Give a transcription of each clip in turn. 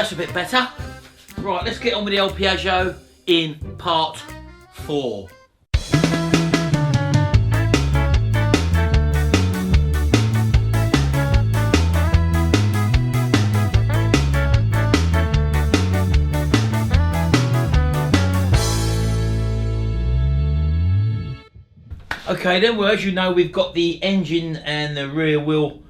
that's a bit better. Right, let's get on with the old Piaggio in part 4. Okay then, well, as you know, we've got the engine and the rear wheel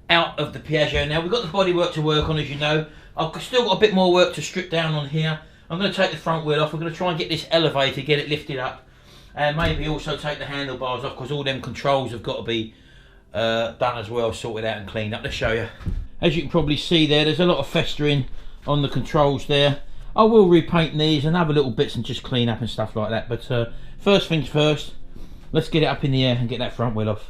out of the Piaggio now. We've got the bodywork to work on, as you know. I've still got a bit more work to strip down on here. I'm going to take the front wheel off. I'm going to try and get this elevated, get it lifted up, and maybe also take the handlebars off, because all them controls have got to be done as well, sorted out and cleaned up. Let's show you. As you can probably see there's a lot of festering on the controls there. I will repaint these and other little bits and just clean up and stuff like that. But first things first, let's get it up in the air and get that front wheel off.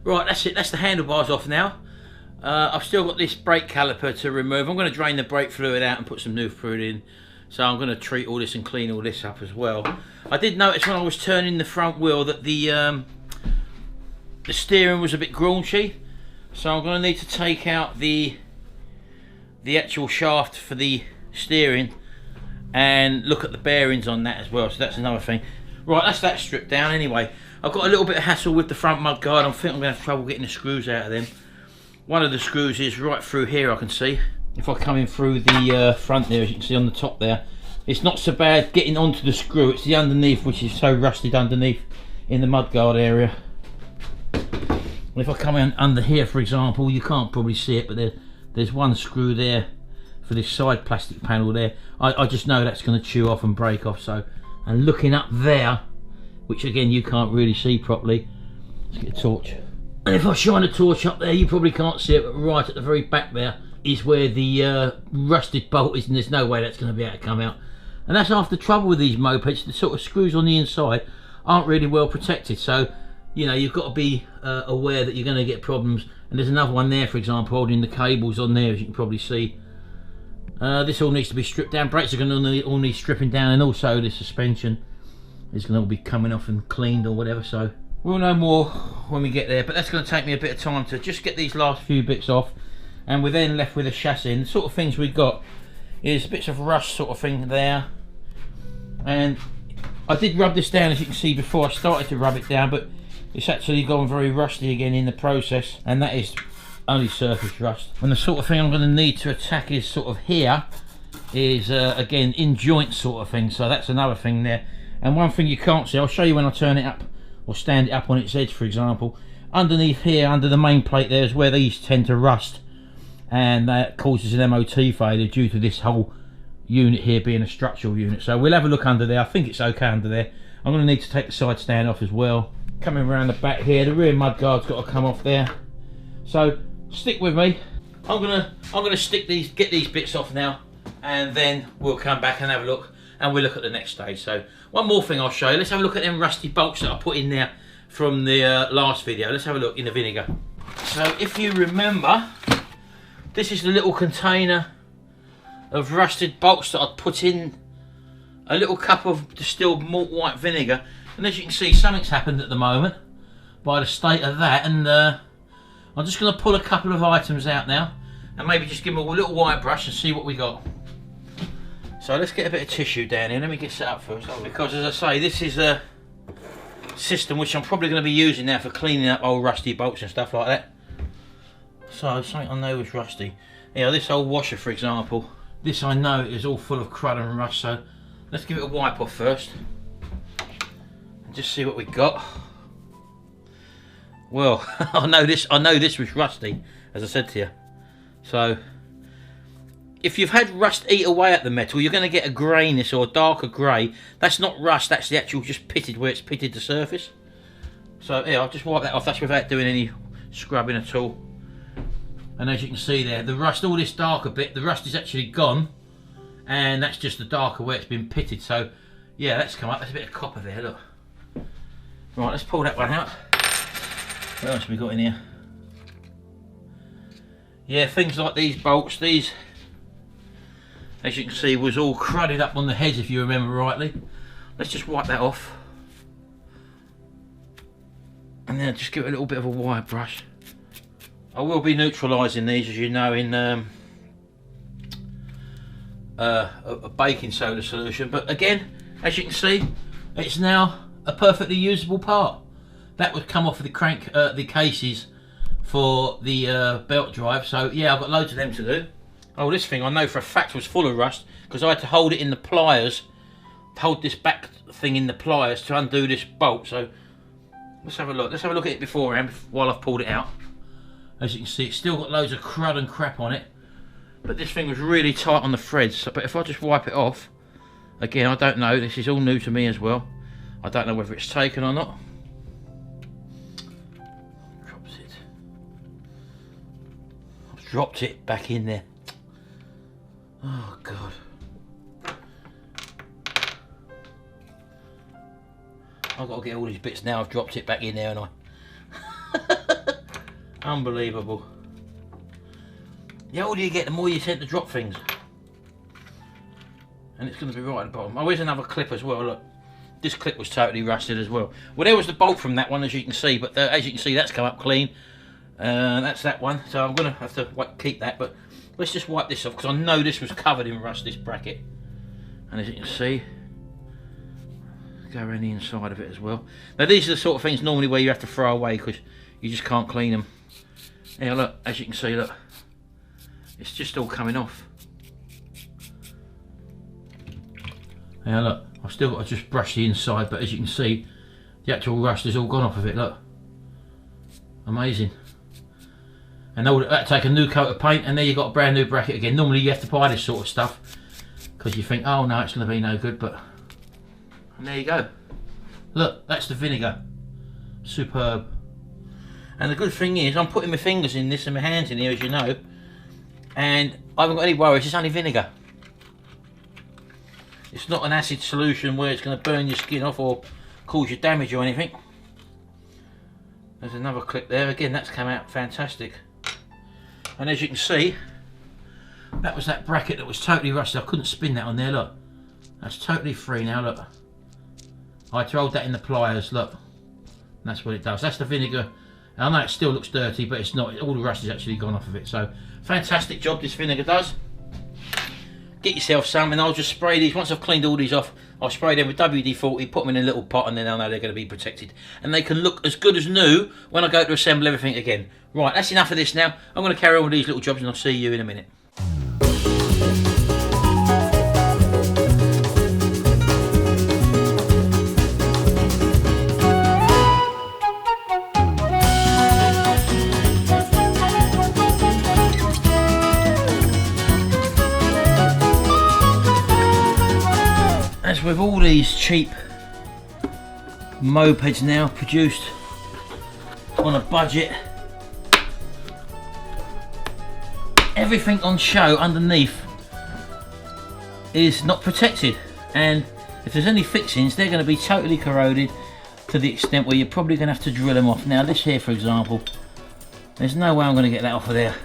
Right, that's it, that's the handlebars off now. I've still got this brake caliper to remove. I'm going to drain the brake fluid out and put some new fluid in. So I'm going to treat all this and clean all this up as well. I did notice when I was turning the front wheel that the steering was a bit graunchy. So I'm going to need to take out the actual shaft for the steering and look at the bearings on that as well. So that's another thing. Right, that's that stripped down anyway. I've got a little bit of hassle with the front mudguard. I think I'm going to have trouble getting the screws out of them. One of the screws is right through here, I can see. If I come in through the front there, as you can see on the top there, it's not so bad getting onto the screw. It's the underneath which is so rusted underneath in the mudguard area. And if I come in under here, for example, you can't probably see it, but there's one screw there for this side plastic panel there. I just know that's going to chew off and break off. So, and looking up there, which again you can't really see properly. Let's get a torch. And if I shine a torch up there, you probably can't see it, but right at the very back there is where the rusted bolt is, and there's no way that's going to be able to come out. And that's half the trouble with these mopeds. The sort of screws on the inside aren't really well protected, so you know you've got to be aware that you're going to get problems. And there's another one there, for example, holding the cables on there, as you can probably see. This all needs to be stripped down. Brakes are going to all need stripping down, and also the suspension is going to all be coming off and cleaned or whatever. So we'll know more when we get there, but that's going to take me a bit of time to just get these last few bits off, and we're then left with a chassis. And the sort of things we've got is bits of rust sort of thing there, and I did rub this down, as you can see before I started to rub it down, but it's actually gone very rusty again in the process, and that is only surface rust. And the sort of thing I'm going to need to attack is sort of here is again in joint sort of thing, so that's another thing there. And one thing you can't see, I'll show you when I turn it up or stand it up on its edge, for example. Underneath here, under the main plate there, is where these tend to rust, and that causes an MOT failure due to this whole unit here being a structural unit. So we'll have a look under there. I think it's okay under there. I'm going to need to take the side stand off as well. Coming around the back here, the rear mudguard's got to come off there. So stick with me. I'm gonna get these bits off now, and then we'll come back and have a look, and we'll look at the next stage. So one more thing I'll show you. Let's have a look at them rusty bolts that I put in there from the last video. Let's have a look in the vinegar. So if you remember, this is the little container of rusted bolts that I put in a little cup of distilled malt white vinegar, and as you can see, something's happened at the moment by the state of that. And I'm just going to pull a couple of items out now and maybe just give them a little white brush and see what we got. So let's get a bit of tissue down here. Let me get set up first, because as I say, this is a system which I'm probably going to be using now for cleaning up old rusty bolts and stuff like that. So something I know is rusty. You know, this old washer, for example, this I know is all full of crud and rust, so let's give it a wipe off first and just see what we got. Well, I know this was rusty, as I said to you. So if you've had rust eat away at the metal, you're going to get a greyness or a darker grey. That's not rust, that's the actual just pitted, where it's pitted the surface. So yeah, I'll just wipe that off. That's without doing any scrubbing at all. And as you can see there, the rust, all this darker bit, the rust is actually gone, and that's just the darker where it's been pitted. So yeah, that's come up. There's a bit of copper there, look. Right, let's pull that one out. What else have we got in here? Yeah, things like these bolts, these, as you can see, was all crudded up on the heads, if you remember rightly. Let's just wipe that off. And then just give it a little bit of a wire brush. I will be neutralising these, as you know, in a baking soda solution. But again, as you can see, it's now a perfectly usable part. That would come off of the crank, the cases for the belt drive. So yeah, I've got loads of them to do. Oh, this thing I know for a fact was full of rust, because I had to hold it in the pliers, hold this back thing in the pliers to undo this bolt. So let's have a look. Let's have a look at it beforehand while I've pulled it out. As you can see, it's still got loads of crud and crap on it, but this thing was really tight on the threads. So, but if I just wipe it off, again, I don't know, this is all new to me as well. I don't know whether it's taken or not. Drops it. I've dropped it back in there. Oh God. I've got to get all these bits now. I've dropped it back in there, and unbelievable. The older you get, the more you tend to drop things. And it's going to be right at the bottom. Oh, here's another clip as well, look. This clip was totally rusted as well. Well, there was the bolt from that one, as you can see, but as you can see, that's come up clean. That's that one, so I'm going to have to keep that, but let's just wipe this off, because I know this was covered in rust, this bracket. And as you can see, go around the inside of it as well. Now, these are the sort of things normally where you have to throw away, because you just can't clean them. Now look, as you can see, look, it's just all coming off. Now look, I've still got to just brush the inside, but as you can see, the actual rust has all gone off of it, look. Amazing. And that'll take a new coat of paint, and there you've got a brand new bracket again. Normally you have to buy this sort of stuff, because you think, oh no, it's going to be no good, but and there you go. Look, that's the vinegar. Superb. And the good thing is, I'm putting my fingers in this and my hands in here, as you know, and I haven't got any worries, it's only vinegar. It's not an acid solution where it's going to burn your skin off or cause you damage or anything. There's another clip there, again, that's come out fantastic. And as you can see, that was that bracket that was totally rusted. I couldn't spin that on there, look. That's totally free now, look. I rolled that in the pliers, look. And that's what it does. That's the vinegar. I know it still looks dirty, but it's not. All the rust has actually gone off of it. So, fantastic job this vinegar does. Get yourself some, and I'll just spray these. Once I've cleaned all these off, I'll spray them with WD-40, put them in a little pot, and then I'll know they're going to be protected. And they can look as good as new when I go to assemble everything again. Right, that's enough of this now. I'm going to carry on with these little jobs, and I'll see you in a minute. As with all these cheap mopeds now produced on a budget, everything on show underneath is not protected, and if there's any fixings, they're going to be totally corroded to the extent where you're probably going to have to drill them off. Now this here, for example, there's no way I'm going to get that off of there.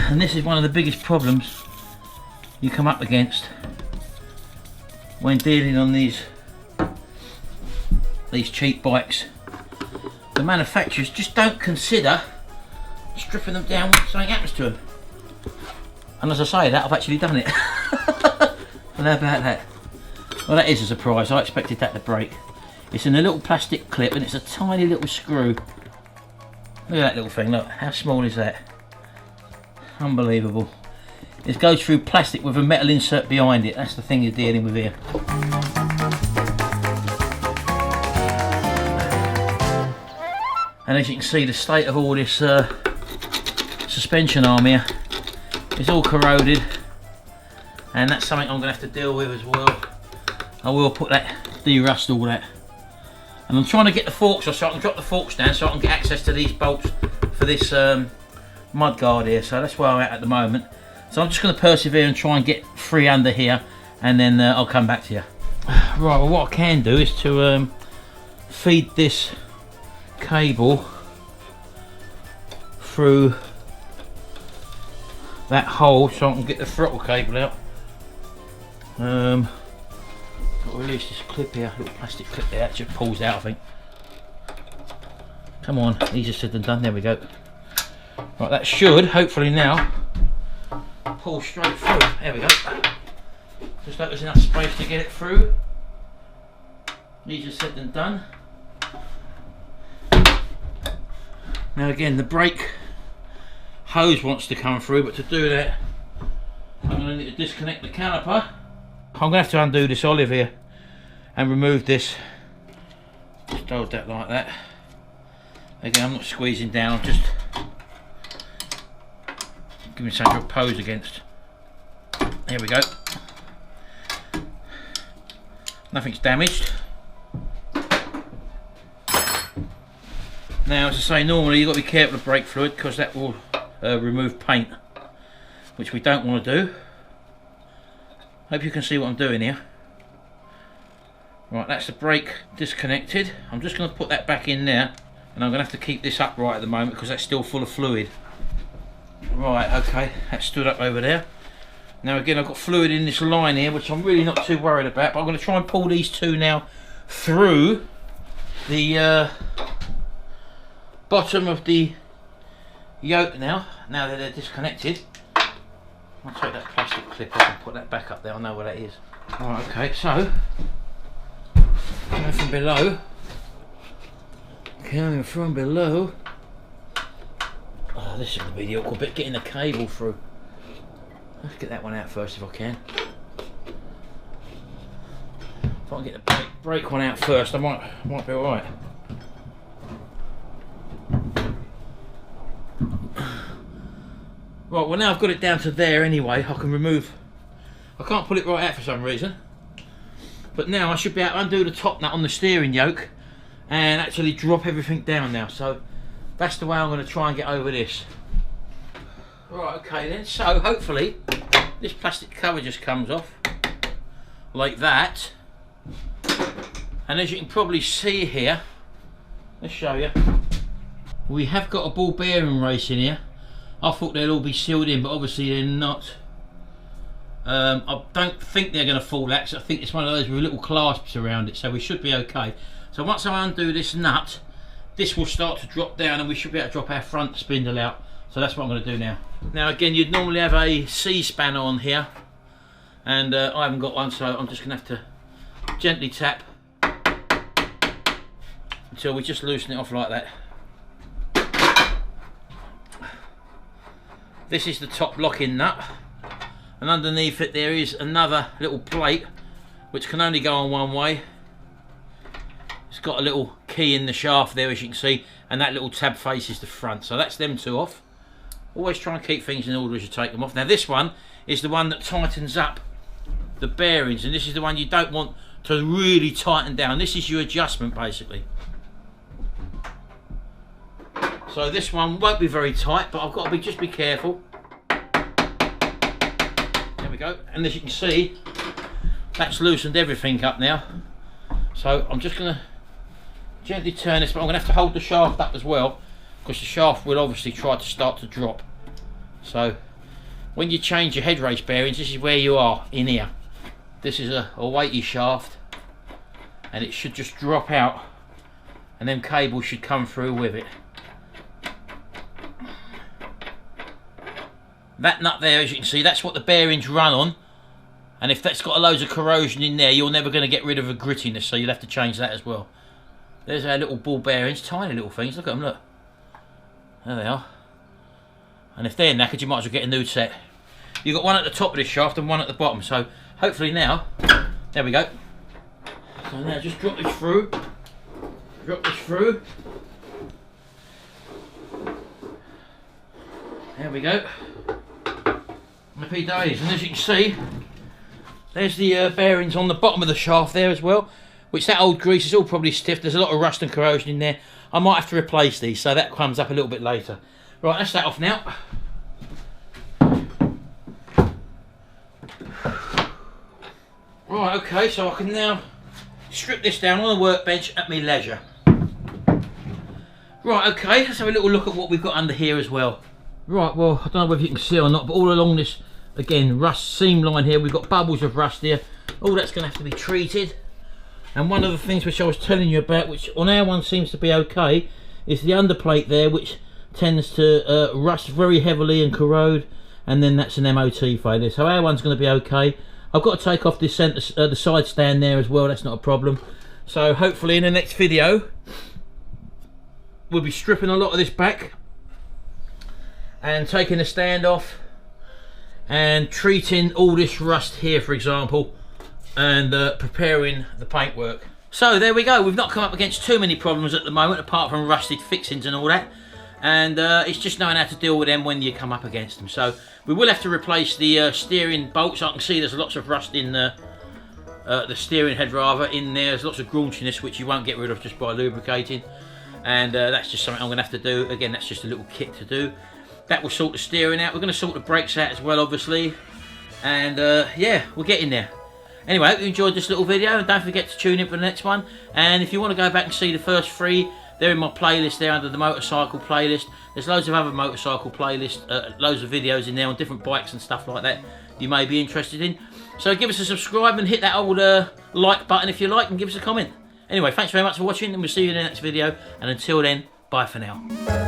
And this is one of the biggest problems you come up against when dealing on these cheap bikes. The manufacturers just don't consider stripping them down when something happens to them. And as I say that, I've actually done it. And how about that? Well, that is a surprise. I expected that to break. It's in a little plastic clip and it's a tiny little screw. Look at that little thing, look. How small is that? Unbelievable. It goes through plastic with a metal insert behind it. That's the thing you're dealing with here. And as you can see, the state of all this suspension arm here is all corroded, and that's something I'm going to have to deal with as well. I will put that, de-rust all that. And I'm trying to get the forks off so I can drop the forks down so I can get access to these bolts for this mudguard here. So that's where I'm at the moment. So I'm just going to persevere and try and get free under here, and then I'll come back to you. Right, well what I can do is to feed this cable through that hole so I can get the throttle cable out. Got to release this clip here, little plastic clip there, that just pulls out I think. Come on, easier said than done, there we go. Right, that should hopefully now pull straight through, there we go. Just like there's enough space to get it through. Easier said than done. Now again, the brake hose wants to come through, but to do that I'm going to need to disconnect the caliper. I'm going to have to undo this olive here and remove this. Just hold that like that. Again, I'm not squeezing down, I'm just giving something to pose against. There we go. Nothing's damaged. Now, as I say, normally you've got to be careful of brake fluid because that will remove paint, which we don't want to do. Hope you can see what I'm doing here. Right, that's the brake disconnected. I'm just going to put that back in there, and I'm going to have to keep this upright at the moment because that's still full of fluid. Right, okay, that's stood up over there. Now again, I've got fluid in this line here, which I'm really not too worried about, but I'm going to try and pull these two now through the bottom of the yoke now that they're disconnected. I'll take that plastic clip off and put that back up there, I know where that is. Alright, okay, so coming from below, oh, this is going to be the awkward bit, getting the cable through. Let's get that one out first if I can. If I can get the brake one out first, I might be alright. Right, well now I've got it down to there anyway, I can remove, I can't pull it right out for some reason, but now I should be able to undo the top nut on the steering yoke and actually drop everything down now, so that's the way I'm going to try and get over this. Right, okay then, so hopefully this plastic cover just comes off like that, and as you can probably see here, let's show you, we have got a ball bearing race in here. I thought they'd all be sealed in, but obviously they're not. I don't think they're going to fall out, so I think it's one of those with little clasps around it, so we should be okay. So once I undo this nut, this will start to drop down and we should be able to drop our front spindle out. So that's what I'm going to do now. Now again, you'd normally have a C-spanner on here, and I haven't got one, so I'm just going to have to gently tap until we just loosen it off like that. This is the top locking nut, and underneath it there is another little plate which can only go on one way. It's got a little key in the shaft there, as you can see, and that little tab faces the front. So that's them two off. Always try and keep things in order as you take them off. Now this one is the one that tightens up the bearings, and this is the one you don't want to really tighten down. This is your adjustment basically. So this one won't be very tight, but I've got to just be careful. There we go. And as you can see, that's loosened everything up now. So I'm just going to gently turn this, but I'm going to have to hold the shaft up as well, because the shaft will obviously try to start to drop. So when you change your head race bearings, this is where you are in here. This is a weighty shaft, and it should just drop out, and then cables should come through with it. That nut there, as you can see, that's what the bearings run on, And if that's got loads of corrosion in there, you're never going to get rid of a grittiness, so you'll have to change that as well. There's our little ball bearings, tiny little things. Look at them, look. There they are. And if they're knackered, you might as well get a new set. You've got one at the top of this shaft and one at the bottom, so hopefully now, there we go. So now just drop this through. Drop this through. There we go. Happy days. And as you can see, there's the bearings on the bottom of the shaft there as well, which that old grease is all probably stiff. There's a lot of rust and corrosion in there. I might have to replace these, so that comes up a little bit later. Right, that's that off now. Right, okay, so I can now strip this down on the workbench at my leisure. Right, okay, let's have a little look at what we've got under here as well. Right, well, I don't know whether you can see or not, but all along this, again, rust seam line here, we've got bubbles of rust here. All that's going to have to be treated. And one of the things which I was telling you about, which on our one seems to be okay, is the underplate there, which tends to rust very heavily and corrode, and then that's an MOT failure. So our one's going to be okay. I've got to take off this the side stand there as well, that's not a problem. So hopefully in the next video, we'll be stripping a lot of this back, and taking the stand off, and treating all this rust here, for example, and preparing the paintwork. So there we go, we've not come up against too many problems at the moment, apart from rusted fixings and all that. And it's just knowing how to deal with them when you come up against them. So we will have to replace the steering bolts. I can see there's lots of rust in the steering head rather in there. There's lots of graunchiness which you won't get rid of just by lubricating. And that's just something I'm going to have to do. Again, that's just a little kit to do. That will sort the steering out. We're going to sort the brakes out as well, obviously. And yeah, we'll get in there. Anyway, I hope you enjoyed this little video, and don't forget to tune in for the next one. And if you want to go back and see the first three, they're in my playlist there under the motorcycle playlist. There's loads of other motorcycle playlists, loads of videos in there on different bikes and stuff like that you may be interested in. So give us a subscribe and hit that old like button if you like, and give us a comment. Anyway, thanks very much for watching, and we'll see you in the next video. And until then, bye for now.